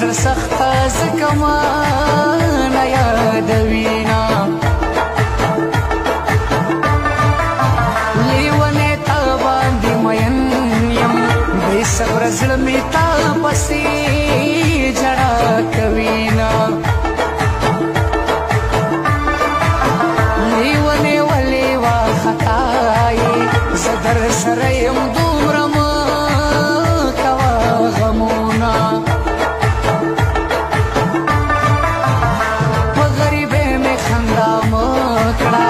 زړه سخته ځکه ما نه یادوینه لیونی تا باندې مین یم بې صبره زړه مې تا پسې ژړا کوینه لیونی ولې وارخطا یې زه در سره یم دومره مه کوه غمونه په غریبۍ مې خندا مه کړه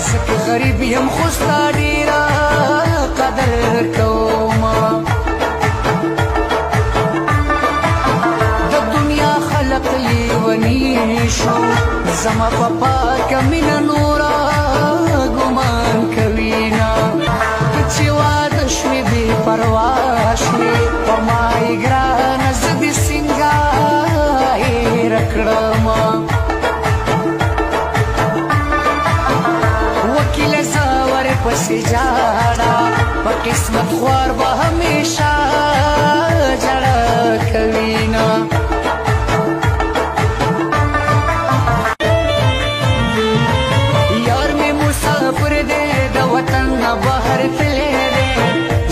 ځکه غریب یم خو ستا ډېره قدر کومه د دنیا خلق لیوني شو زما په پاکه مینه نوره ګمان کوینه چې واده شوې بې پروا شوې په ما یې ګرانه زه دې څنګه هېره کړمه وکیله زه ورپسې ژاړه په قسمت خوار به همیشه ژړا کوینه یار مې مسافر دی د وطن نه بهر تللی دی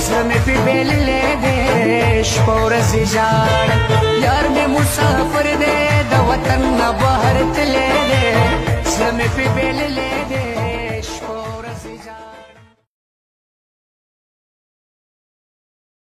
زړه مې پرې بېللی دی شپه ورځې ژاړم یار مې مسافر دی د وطن نه بهر تللی دی زړه مې پرې بېللی دی